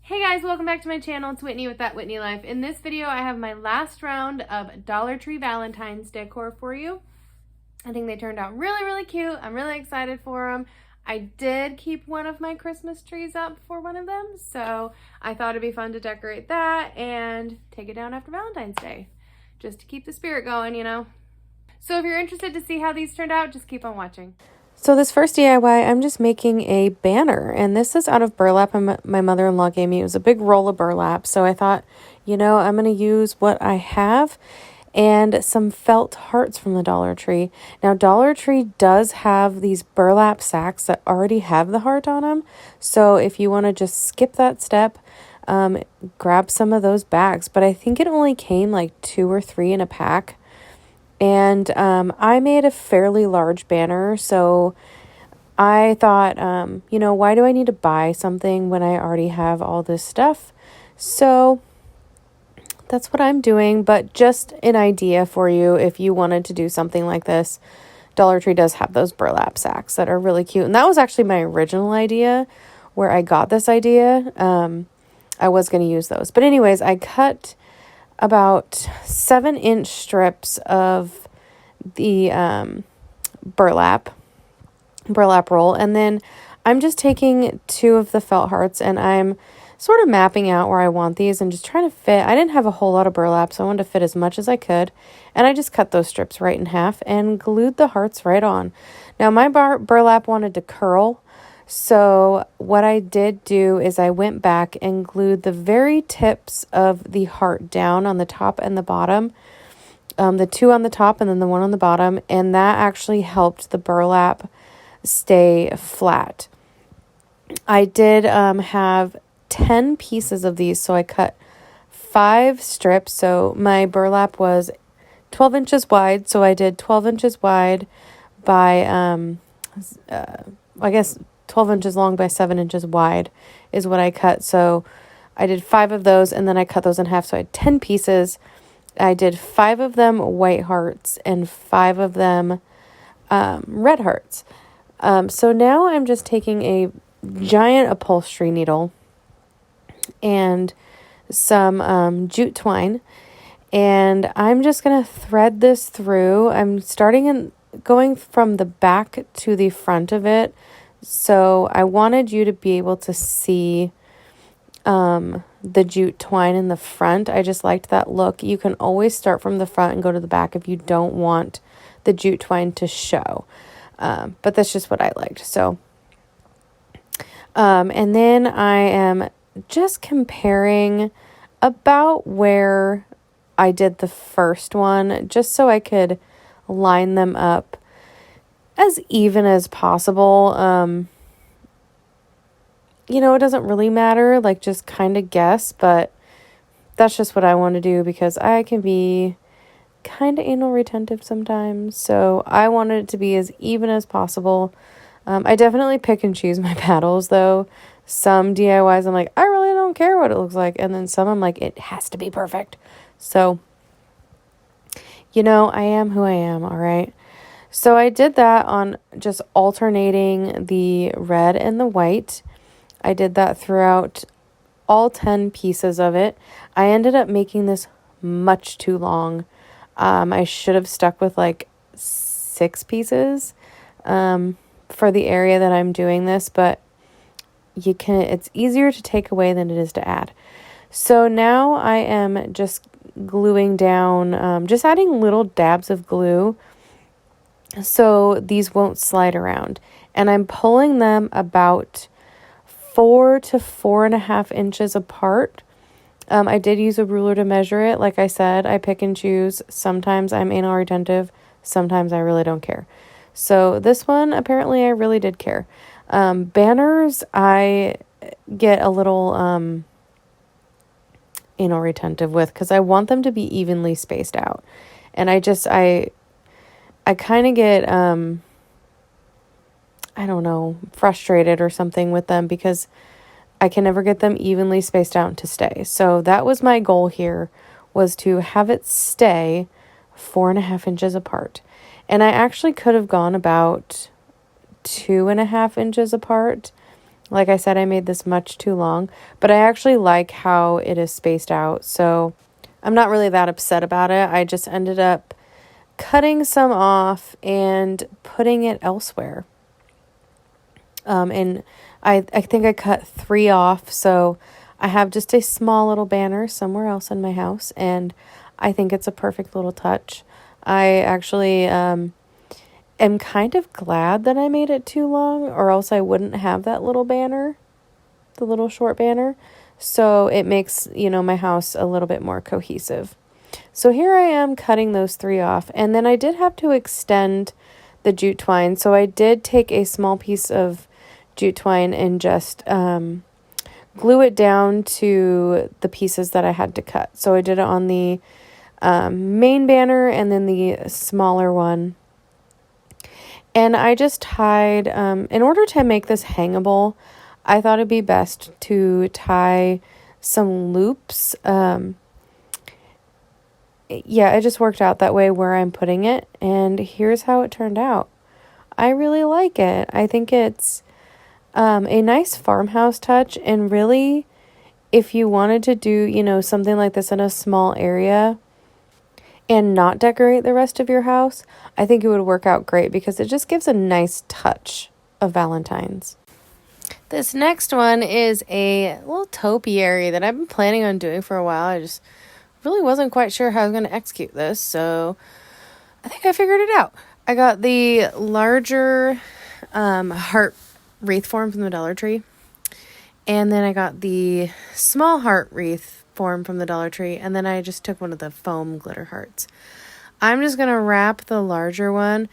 Hey guys, welcome back to my channel. It's Whitney with That Whitney Life. In this video, I have my last round of Dollar Tree Valentine's decor for you. I think they turned out really, really cute. I'm really excited for them. I did keep one of my Christmas trees up for one of them, so I thought it'd be fun to decorate that and take it down after Valentine's Day, just to keep the spirit going, you know. So if you're interested to see how these turned out, just keep on watching. So this first DIY, I'm just making a banner, and this is out of burlap my mother-in-law gave me. It was a big roll of burlap, so I thought, you know, I'm going to use what I have and some felt hearts from the Dollar Tree. Now, Dollar Tree does have these burlap sacks that already have the heart on them, so if you want to just skip that step, grab some of those bags, but I think it only came like 2 or 3 in a pack. And I made a fairly large banner, so I thought, you know, why do I need to buy something when I already have all this stuff? So that's what I'm doing, but just an idea for you if you wanted to do something like this. Dollar Tree does have those burlap sacks that are really cute, and that was actually my original idea where I got this idea. I was going to use those, but anyways, I cut about 7-inch strips of the burlap roll, and then I'm just taking 2 of the felt hearts and I'm sort of mapping out where I want these and just trying to fit. I didn't have a whole lot of burlap, so I wanted to fit as much as I could, and I just cut those strips right in half and glued the hearts right on. Now my burlap wanted to curl, so what I did do is I went back and glued the very tips of the heart down on the top and the bottom, the 2 on the top and then the 1 on the bottom, and that actually helped the burlap stay flat. I did have 10 pieces of these, so I cut 5 strips. So my burlap was 12 inches wide, so I did 12 inches wide by, I guess 12 inches long by 7 inches wide is what I cut. So I did 5 of those, and then I cut those in half. So I had 10 pieces. I did 5 of them white hearts and 5 of them red hearts. So now I'm just taking a giant upholstery needle and some jute twine, and I'm just going to thread this through. I'm going from the back to the front of it. So I wanted you to be able to see the jute twine in the front. I just liked that look. You can always start from the front and go to the back if you don't want the jute twine to show. But that's just what I liked. So, and then I am just comparing about where I did the first one, just so I could line them up as even as possible. You know, it doesn't really matter, like just kind of guess, but that's just what I want to do because I can be kind of anal retentive sometimes. So I wanted it to be as even as possible. I definitely pick and choose my battles though. Some DIYs I'm like, I really don't care what it looks like. And then some I'm like, it has to be perfect. So, you know, I am who I am, all right? So I did that on just alternating the red and the white. I did that throughout all 10 pieces of it. I ended up making this much too long. I should have stuck with like 6 pieces for the area that I'm doing this, but it's easier to take away than it is to add. So now I am just gluing down, just adding little dabs of glue so these won't slide around. And I'm pulling them about 4 to 4.5 inches apart. I did use a ruler to measure it. Like I said, I pick and choose. Sometimes I'm anal retentive. Sometimes I really don't care. So this one, apparently I really did care. Banners, I get a little anal retentive with because I want them to be evenly spaced out. And I kind of get, I don't know, frustrated or something with them because I can never get them evenly spaced out to stay. So that was my goal here, was to have it stay 4.5 inches apart. And I actually could have gone about 2.5 inches apart Like I said, I made this much too long, but I actually like how it is spaced out. So I'm not really that upset about it. I just ended up cutting some off and putting it elsewhere. And I think I cut 3 off. So I have just a small little banner somewhere else in my house. And I think it's a perfect little touch. I actually am kind of glad that I made it too long, or else I wouldn't have that little banner, the little short banner. So it makes, my house a little bit more cohesive. So here I am cutting those 3 off. And then I did have to extend the jute twine. So I did take a small piece of jute twine and just glue it down to the pieces that I had to cut. So I did it on the main banner and then the smaller one. And I just tied, in order to make this hangable, I thought it'd be best to tie some loops. It just worked out that way where I'm putting it. And here's how it turned out. I really like it. I think it's a nice farmhouse touch. And really, if you wanted to do, something like this in a small area and not decorate the rest of your house, I think it would work out great because it just gives a nice touch of Valentine's. This next one is a little topiary that I've been planning on doing for a while. I just really wasn't quite sure how I was going to execute this, so I think I figured it out. I got the larger heart wreath form from the Dollar Tree, and then I got the small heart wreath form from the Dollar Tree, and then I just took one of the foam glitter hearts. I'm just going to wrap the larger one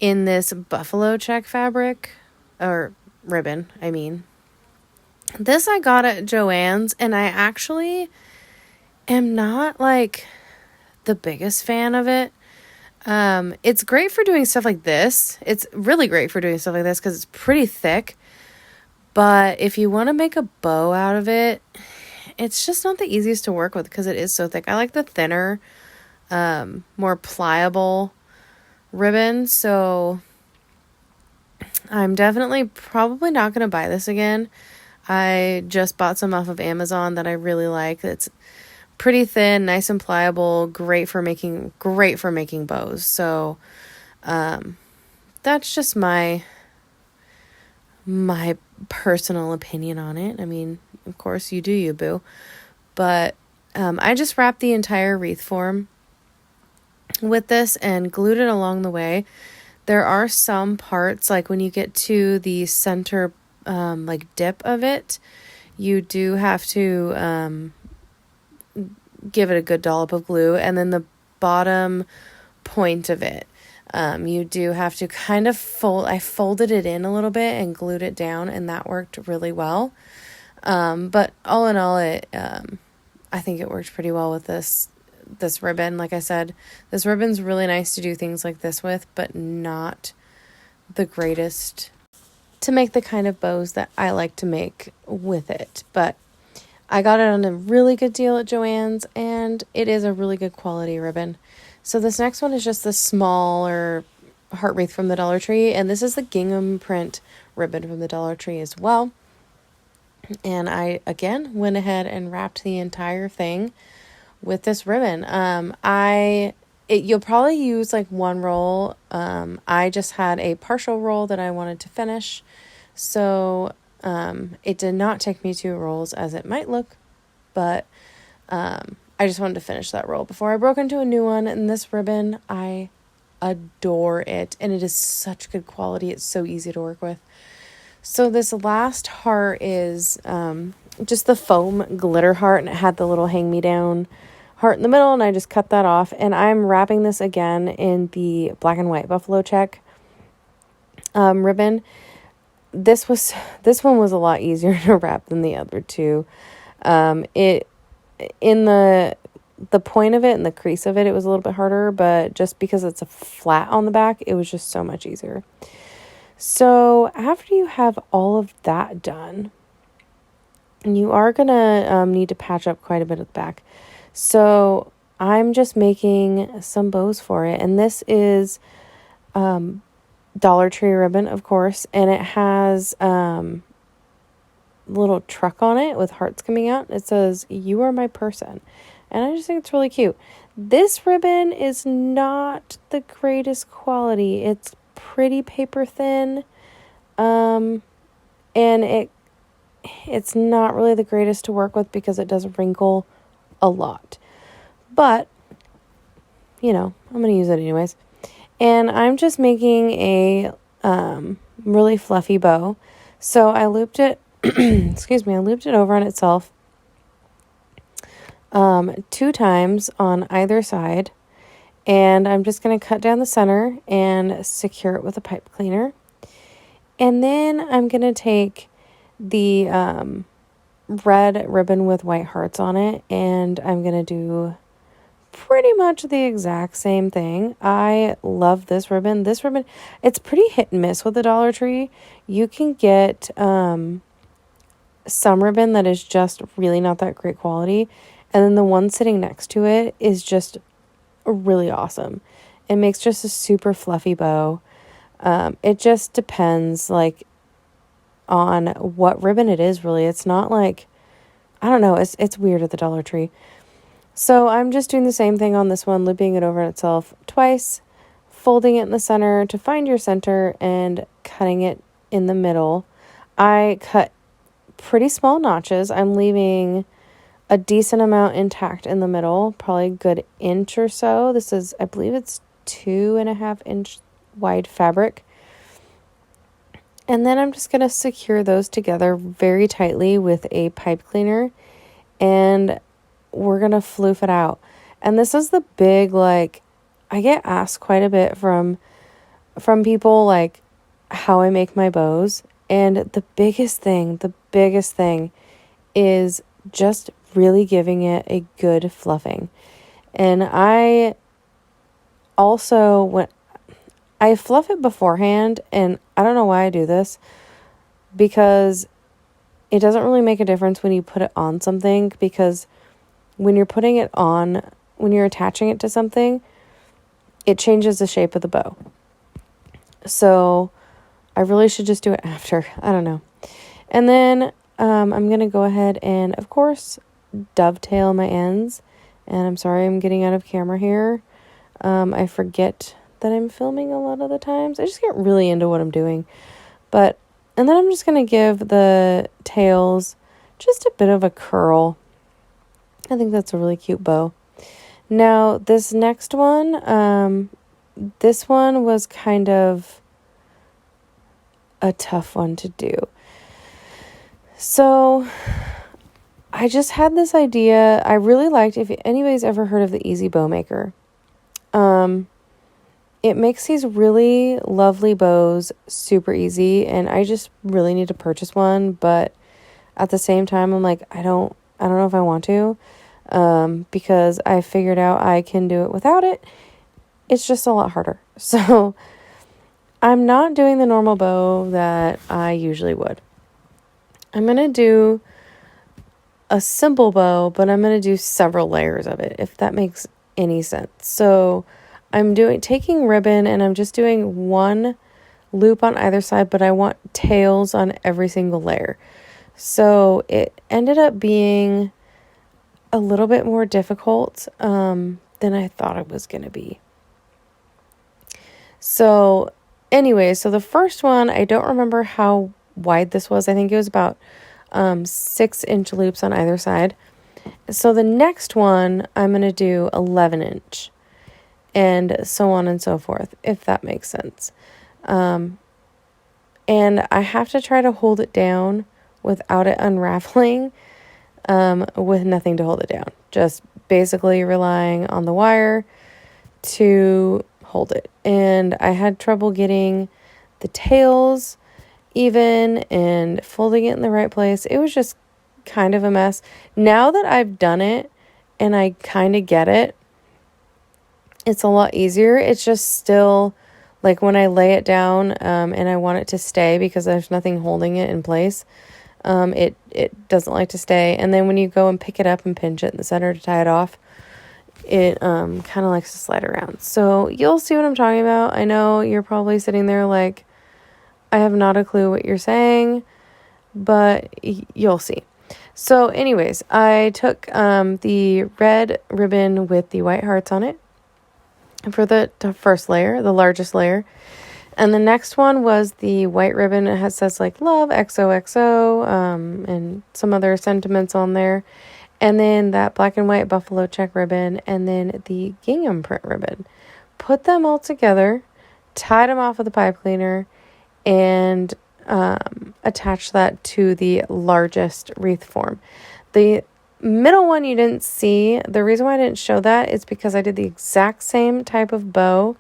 in this buffalo check fabric, or ribbon, I mean. This I got at Joann's, and I actually am not like the biggest fan of it. It's great for doing stuff like this. It's really great for doing stuff like this because it's pretty thick. But if you want to make a bow out of it, it's just not the easiest to work with because it is so thick. I like the thinner, more pliable ribbon. So I'm definitely probably not going to buy this again. I just bought some off of Amazon that I really like. It's pretty thin, nice and pliable, great for making bows. So that's just my personal opinion on it. I mean, of course, you do you, boo. But I just wrapped the entire wreath form with this and glued it along the way. There are some parts, like when you get to the center dip of it, you do have to give it a good dollop of glue. And then the bottom point of it, you do have to kind of folded it in a little bit and glued it down, and that worked really well. But all in all, I think it worked pretty well with this ribbon. Like I said, this ribbon's really nice to do things like this with, but not the greatest to make the kind of bows that I like to make with it. But I got it on a really good deal at Joann's, and it is a really good quality ribbon. So this next one is just the smaller heart wreath from the Dollar Tree, and this is the gingham print ribbon from the Dollar Tree as well. And I, again, went ahead and wrapped the entire thing with this ribbon. You'll probably use like one roll. I just had a partial roll that I wanted to finish. So it did not take me 2 rolls as it might look, but I just wanted to finish that roll before I broke into a new one. And this ribbon, I adore it. And it is such good quality. It's so easy to work with. So this last heart is just the foam glitter heart, and it had the little hang-me-down heart in the middle, and I just cut that off. And I'm wrapping this again in the black and white buffalo check ribbon. This one was a lot easier to wrap than the other two. In the point of it and the crease of it, it was a little bit harder, but just because it's a flat on the back, it was just so much easier. So after you have all of that done, you are going to need to patch up quite a bit of the back. So I'm just making some bows for it. And this is Dollar Tree ribbon, of course. And it has little truck on it with hearts coming out. It says, "You are my person." And I just think it's really cute. This ribbon is not the greatest quality. It's pretty paper thin. And it's not really the greatest to work with because it does wrinkle a lot. But, I'm going to use it anyways. And I'm just making a really fluffy bow. So I looped it, I looped it over on itself 2 times on either side. And I'm just going to cut down the center and secure it with a pipe cleaner. And then I'm going to take the red ribbon with white hearts on it, and I'm going to do pretty much the exact same thing. I love this ribbon. This ribbon, it's pretty hit and miss with the Dollar Tree. You can get some ribbon that is just really not that great quality, and then the one sitting next to it is just really awesome. It makes just a super fluffy bow. It just depends on what ribbon it is, really. It's not I don't know, it's weird at the Dollar Tree. So I'm just doing the same thing on this one, looping it over itself twice, folding it in the center to find your center, and cutting it in the middle. I cut pretty small notches. I'm leaving a decent amount intact in the middle, probably a good inch or so. This is, I believe it's 2.5 inch wide fabric. And then I'm just going to secure those together very tightly with a pipe cleaner, and we're going to floof it out. And this is the big, I get asked quite a bit from people, how I make my bows. And the biggest thing is just really giving it a good fluffing. And I also, when I fluff it beforehand, and I don't know why I do this, because it doesn't really make a difference when you put it on something, because when you're putting it on, when you're attaching it to something, it changes the shape of the bow. So I really should just do it after. I don't know. And then I'm going to go ahead and, of course, dovetail my ends. And I'm sorry I'm getting out of camera here. I forget that I'm filming a lot of the times. I just get really into what I'm doing. And then I'm just going to give the tails just a bit of a curl. I think that's a really cute bow. Now, this next one, this one was kind of a tough one to do. So I just had this idea. I really liked, if anybody's ever heard of the Easy Bow Maker. It makes these really lovely bows super easy, and I just really need to purchase one, but at the same time, I'm like, I don't know if I want to, because I figured out I can do it without it. It's just a lot harder. So I'm not doing the normal bow that I usually would. I'm going to do a simple bow, but I'm going to do several layers of it, if that makes any sense. So I'm taking ribbon, and I'm just doing one loop on either side, but I want tails on every single layer. So it ended up being a little bit more difficult than I thought it was going to be. So anyway, so the first one, I don't remember how wide this was. I think it was about 6-inch loops on either side. So the next one, I'm going to do 11-inch. And so on and so forth, if that makes sense. And I have to try to hold it down without it unraveling, with nothing to hold it down. Just basically relying on the wire to hold it. And I had trouble getting the tails even and folding it in the right place. It was just kind of a mess. Now that I've done it and I kind of get it, it's a lot easier. It's just still when I lay it down and I want it to stay because there's nothing holding it in place, it doesn't like to stay. And then when you go and pick it up and pinch it in the center to tie it off, it kind of likes to slide around. So you'll see what I'm talking about. I know you're probably sitting there I have not a clue what you're saying, but you'll see. So anyways, I took the red ribbon with the white hearts on it for the first layer, the largest layer. And the next one was the white ribbon. It says like love, XOXO, and some other sentiments on there. And then that black and white buffalo check ribbon, and then the gingham print ribbon. Put them all together, tied them off with a pipe cleaner, and attach that to the largest wreath form. The middle one you didn't see. The reason why I didn't show that is because I did the exact same type of bow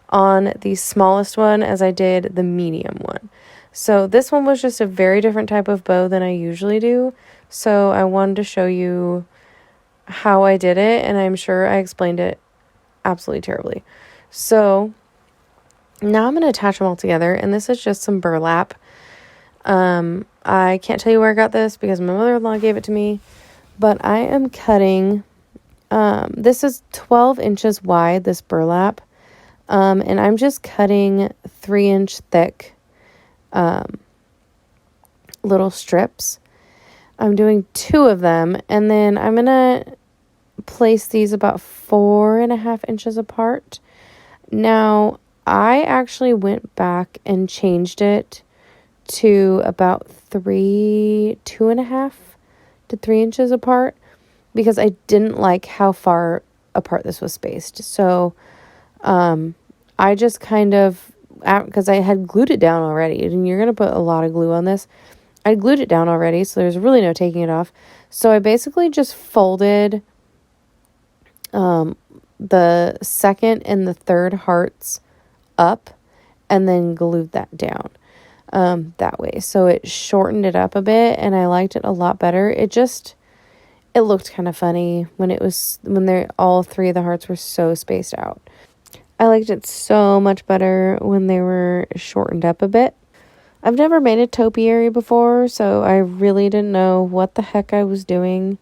on the smallest one as I did the medium one. So this one was just a very different type of bow than I usually do. So I wanted to show you how I did it, and I'm sure I explained it absolutely terribly. So now I'm going to attach them all together, and this is just some burlap. I can't tell you where I got this because my mother-in-law gave it to me, but I am cutting, this is 12 inches wide, this burlap, and I'm just cutting 3-inch thick little strips. I'm doing 2 of them, and then I'm going to place these about 4.5 inches apart. Now, I actually went back and changed it to about 2.5 to 3 inches apart because I didn't like how far apart this was spaced. So, I just kind of, because I had glued it down already, and you're going to put a lot of glue on this. I glued it down already, so there's really no taking it off. So I basically just folded the second and the third hearts up and then glued that down that way. So it shortened it up a bit, and I liked it a lot better. It looked kind of funny when all 3 of the hearts were so spaced out. I liked it so much better when they were shortened up a bit. I've never made a topiary before, so I really didn't know what the heck I was doing.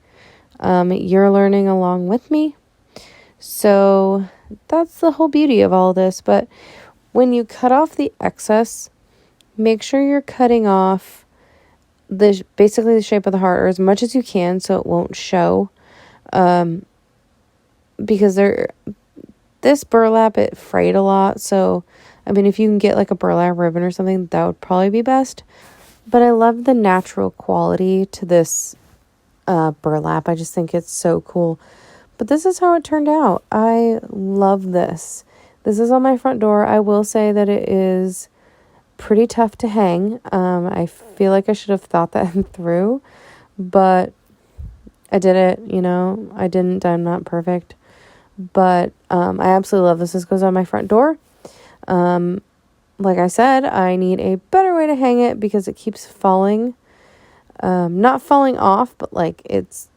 You're learning along with me. So that's the whole beauty of all this. But when you cut off the excess, make sure you're cutting off basically the shape of the heart, or as much as you can, so it won't show. Because this burlap, it frayed a lot, so I mean, if you can get like a burlap ribbon or something, that would probably be best. But I love the natural quality to this burlap. I just think it's so cool. But this is how it turned out. I love this. This is on my front door. I will say that it is pretty tough to hang. I feel like I should have thought that through, but I did it, I'm not perfect. But I absolutely love this. This goes on my front door. Like I said, I need a better way to hang it because it keeps falling. Not falling off, but like it's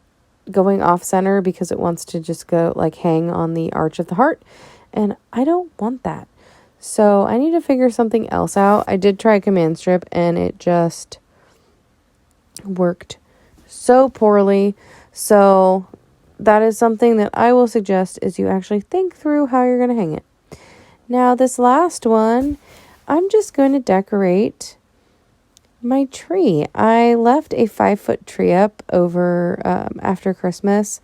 going off center because it wants to just go like hang on the arch of the heart. And I don't want that. So I need to figure something else out. I did try a command strip and it just worked so poorly. So that is something that I will suggest is you actually think through how you're going to hang it. Now, this last one, I'm just going to decorate my tree. I left a 5-foot tree up over after Christmas,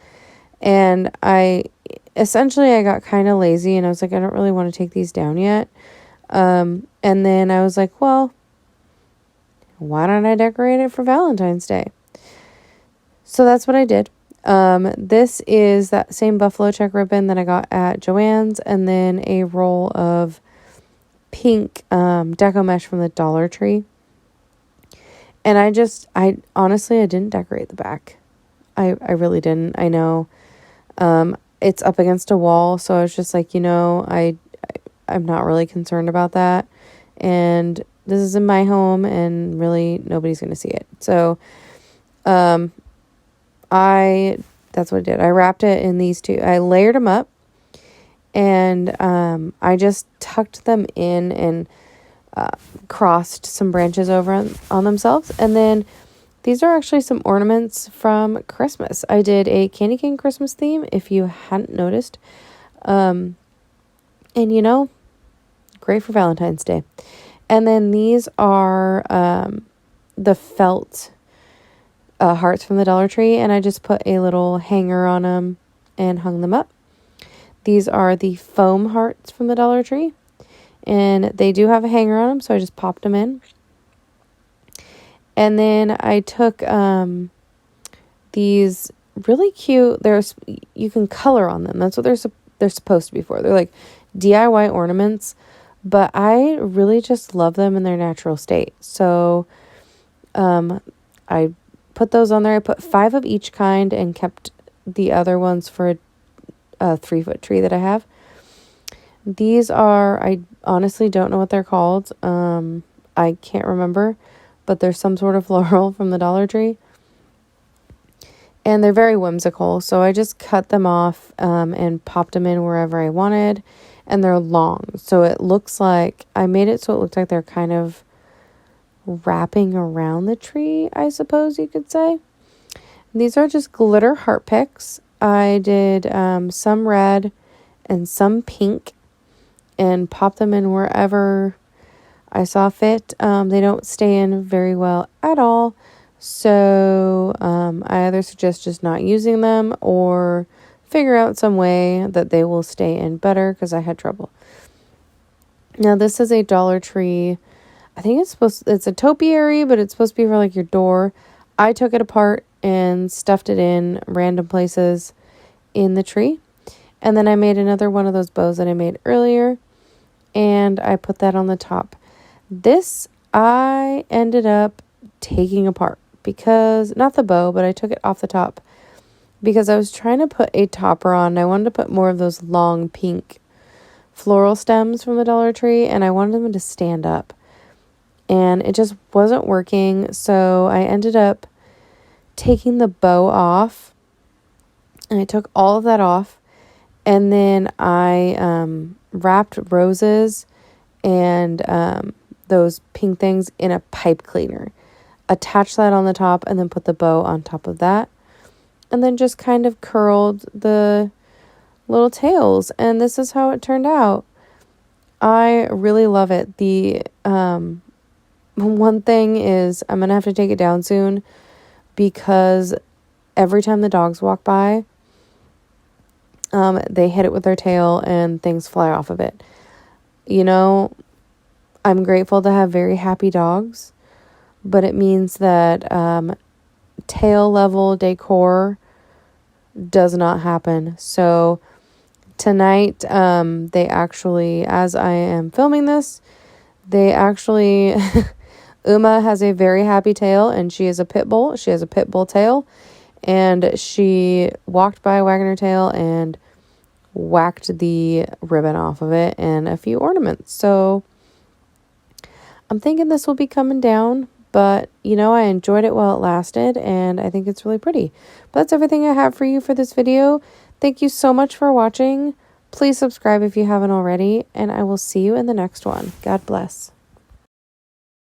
and I got kind of lazy, and I was like, I don't really want to take these down yet. And then I was like, well, why don't I decorate it for Valentine's Day? So that's what I did. This is that same buffalo check ribbon that I got at Joann's, and then a roll of pink deco mesh from the Dollar Tree. And I honestly didn't decorate the back. I really didn't. I know it's up against a wall, so I was just like, I'm not really concerned about that. And this is in my home, and really nobody's going to see it. So that's what I did. I wrapped it in these 2. I layered them up, and I just tucked them in and crossed some branches over on themselves. And then these are actually some ornaments from Christmas. I did a candy cane Christmas theme, if you hadn't noticed. And great for Valentine's Day. And then these are the felt hearts from the Dollar Tree, and I just put a little hanger on them and hung them up. These are the foam hearts from the Dollar Tree, and they do have a hanger on them, so I just popped them in. And then I took these really cute, you can color on them. That's what they're supposed to be for. They're like DIY ornaments, but I really just love them in their natural state. So I put those on there. I put 5 of each kind and kept the other ones for a 3-foot tree that I have. These are, I honestly don't know what they're called. I can't remember, but there's some sort of floral from the Dollar Tree. And they're very whimsical, so I just cut them off and popped them in wherever I wanted. And they're long, so it looks like, I made it so it looked like they're kind of wrapping around the tree, I suppose you could say. These are just glitter heart picks. I did some red and some pink and popped them in wherever I saw fit. They don't stay in very well at all, so I either suggest just not using them or figure out some way that they will stay in better, because I had trouble. Now this is a Dollar Tree, I think it's a topiary, but it's supposed to be for like your door. I took it apart and stuffed it in random places in the tree. And then I made another one of those bows that I made earlier, and I put that on the top. This I ended up taking apart because, not the bow, but I took it off the top because I was trying to put a topper on. I wanted to put more of those long pink floral stems from the Dollar Tree, and I wanted them to stand up. And it just wasn't working, so I ended up taking the bow off, and I took all of that off, and then I wrapped roses and those pink things in a pipe cleaner, attached that on the top, and then put the bow on top of that, and then just kind of curled the little tails, and this is how it turned out. I really love it. The one thing is I'm going to have to take it down soon because every time the dogs walk by, they hit it with their tail and things fly off of it. You know, I'm grateful to have very happy dogs, but it means that tail level decor does not happen. So tonight, they actually, as I am filming this, they actually... Uma has a very happy tail, and she is a pit bull. She has a pit bull tail, and she walked by wagging her tail and whacked the ribbon off of it and a few ornaments. So I'm thinking this will be coming down, but you know, I enjoyed it while it lasted, and I think it's really pretty. But that's everything I have for you for this video. Thank you so much for watching. Please subscribe if you haven't already, and I will see you in the next one. God bless.